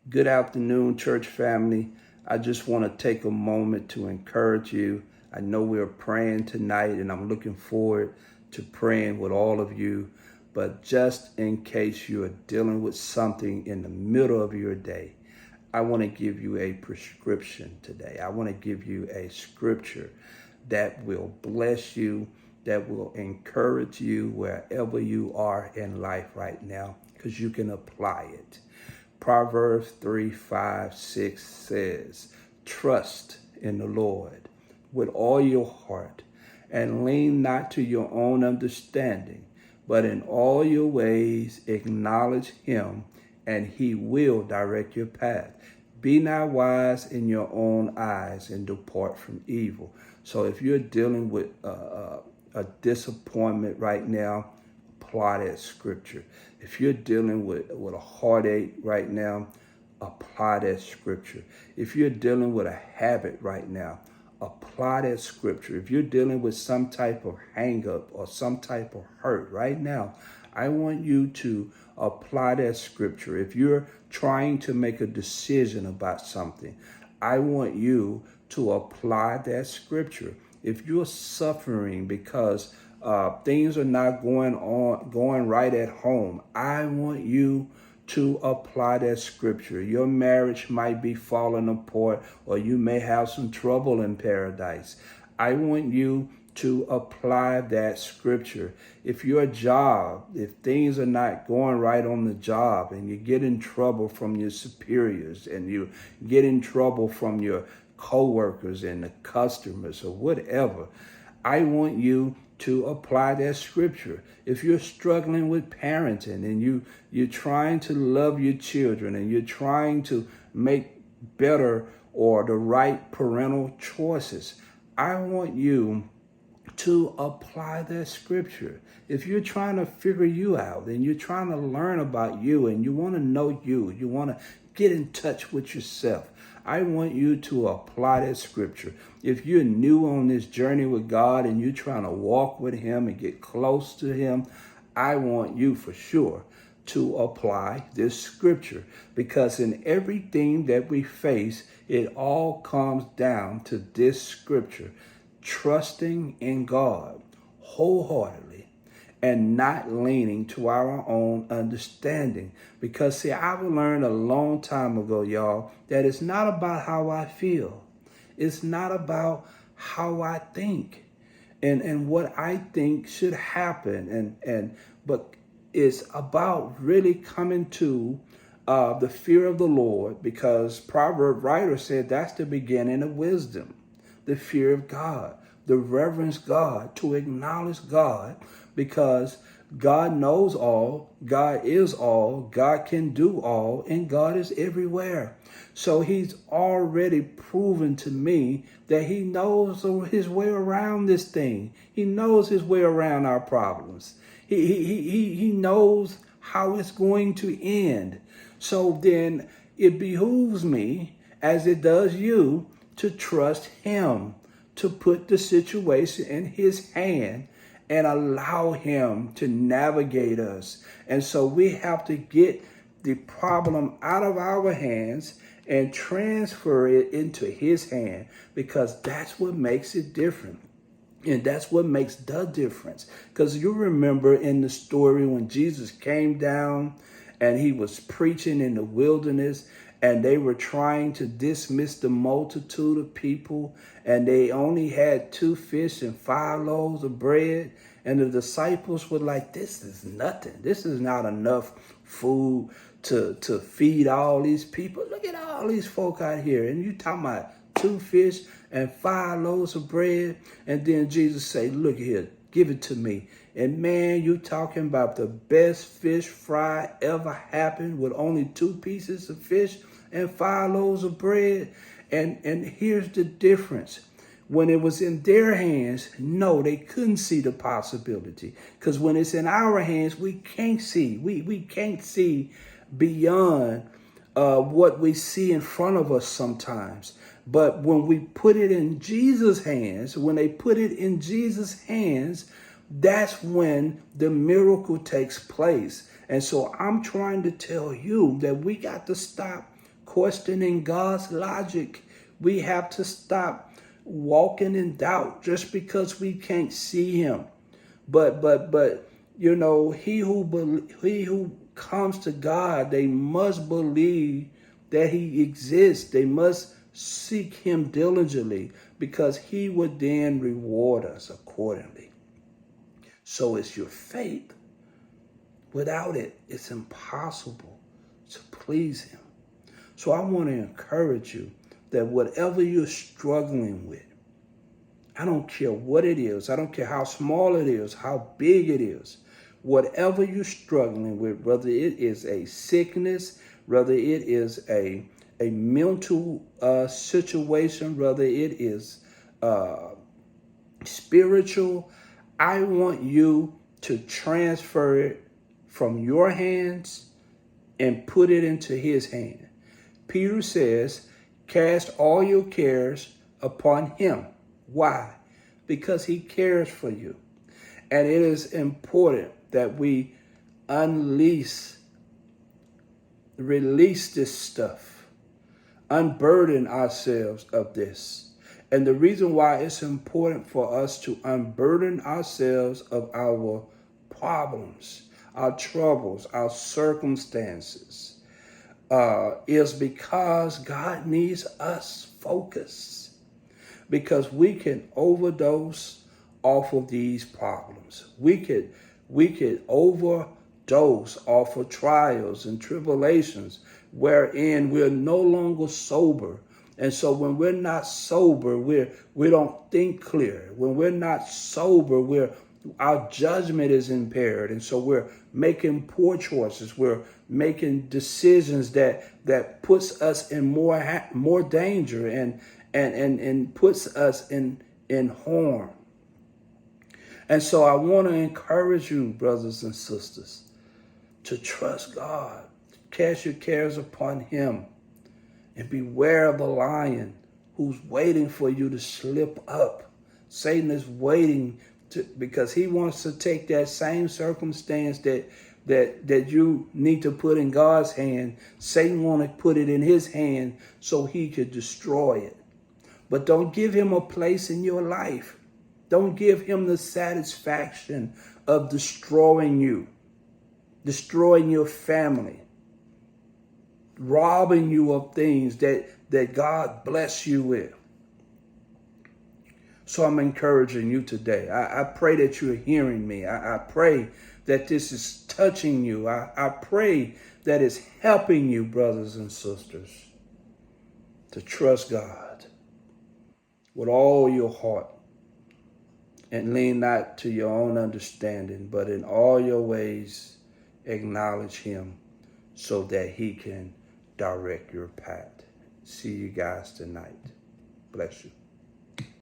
Good afternoon, church family. I just want to take a moment to encourage you. I know we're praying tonight, and I'm looking forward to praying with all of you. But just in case you are dealing with something in the middle of your day, I want to give you a prescription today. I want to give you a scripture that will bless you, that will encourage you wherever you are in life right now, because you can apply it. Proverbs 3:5-6 says, trust in the Lord with all your heart and lean not to your own understanding, but in all your ways acknowledge him, and he will direct your path. Be not wise in your own eyes and depart from evil. So if you're dealing with a disappointment right now, apply that scripture. If you're dealing with a heartache right now, apply that scripture. If you're dealing with a habit right now, apply that scripture. If you're dealing with some type of hang up or some type of hurt right now, I want you to apply that scripture. If you're trying to make a decision about something, I want you to apply that scripture. If you're suffering because things are not going right at home, I want you to apply that scripture. Your marriage might be falling apart, or you may have some trouble in paradise. I want you to apply that scripture. If your job, if things are not going right on the job, and you get in trouble from your superiors, and you get in trouble from your co-workers and the customers or whatever, I want you to apply that scripture. If you're struggling with parenting and you're trying to love your children and you're trying to make better or the right parental choices, I want you to apply that scripture. If you're trying to figure you out and you're trying to learn about you and you want to know you want to get in touch with yourself, I want you to apply that scripture. If you're new on this journey with God and you're trying to walk with him and get close to him, I want you for sure to apply this scripture, because in everything that we face, it all comes down to this scripture: trusting in God wholeheartedly and not leaning to our own understanding. Because see, I've learned a long time ago, y'all, that it's not about how I feel. It's not about how I think and what I think should happen. But it's about really coming to the fear of the Lord, because proverb writer said that's the beginning of wisdom. The fear of God, the reverence God, to acknowledge God, because God knows all, God is all, God can do all, and God is everywhere. So he's already proven to me that he knows his way around this thing. He knows his way around our problems. He knows how it's going to end. So then it behooves me, as it does you, to trust him, to put the situation in his hand and allow him to navigate us. And so we have to get the problem out of our hands and transfer it into his hand, because that's what makes it different. And that's what makes the difference. Because you remember in the story when Jesus came down and he was preaching in the wilderness, and they were trying to dismiss the multitude of people, and they only had 2 fish and 5 loaves of bread. And the disciples were like, this is nothing. This is not enough food to feed all these people. Look at all these folk out here. And you talking about 2 fish and 5 loaves of bread. And then Jesus say, look here, give it to me. And man, you talking about the best fish fry ever happened with only 2 pieces of fish and 5 loaves of bread. And here's the difference. When it was in their hands, no, they couldn't see the possibility. Because when it's in our hands, we can't see. We can't see beyond what we see in front of us sometimes. But when we put it in Jesus' hands, when they put it in Jesus' hands, that's when the miracle takes place. And so I'm trying to tell you that we got to stop questioning God's logic. We have to stop walking in doubt just because we can't see him. But you know, he who comes to God, they must believe that he exists. They must seek him diligently because he would then reward us accordingly. So it's your faith. Without it, it's impossible to please him. So I want to encourage you that whatever you're struggling with, I don't care what it is. I don't care how small it is, how big it is. Whatever you're struggling with, whether it is a sickness, whether it is a mental situation, whether it is spiritual, I want you to transfer it from your hands and put it into his hand. Peter says, cast all your cares upon him. Why? Because he cares for you. And it is important that we release this stuff, unburden ourselves of this. And the reason why it's important for us to unburden ourselves of our problems, our troubles, our circumstances, is because God needs us focused. Because we can overdose off of these problems. We could overdose off of trials and tribulations wherein we're no longer sober. And so when we're not sober, we don't think clear. When we're not sober, our judgment is impaired. And so we're making poor choices. We're making decisions that puts us in more danger and puts us in harm. And so I want to encourage you, brothers and sisters, to trust God. Cast your cares upon him. And beware of the lion who's waiting for you to slip up. Satan is waiting because he wants to take that same circumstance that you need to put in God's hand. Satan wants to put it in his hand so he could destroy it. But don't give him a place in your life. Don't give him the satisfaction of destroying you, destroying your family, robbing you of things that God bless you with. So I'm encouraging you today. I pray that you're hearing me. I pray that this is touching you. I pray that it's helping you, brothers and sisters, to trust God with all your heart and lean not to your own understanding, but in all your ways acknowledge him so that he can direct your path. See you guys tonight. Bless you.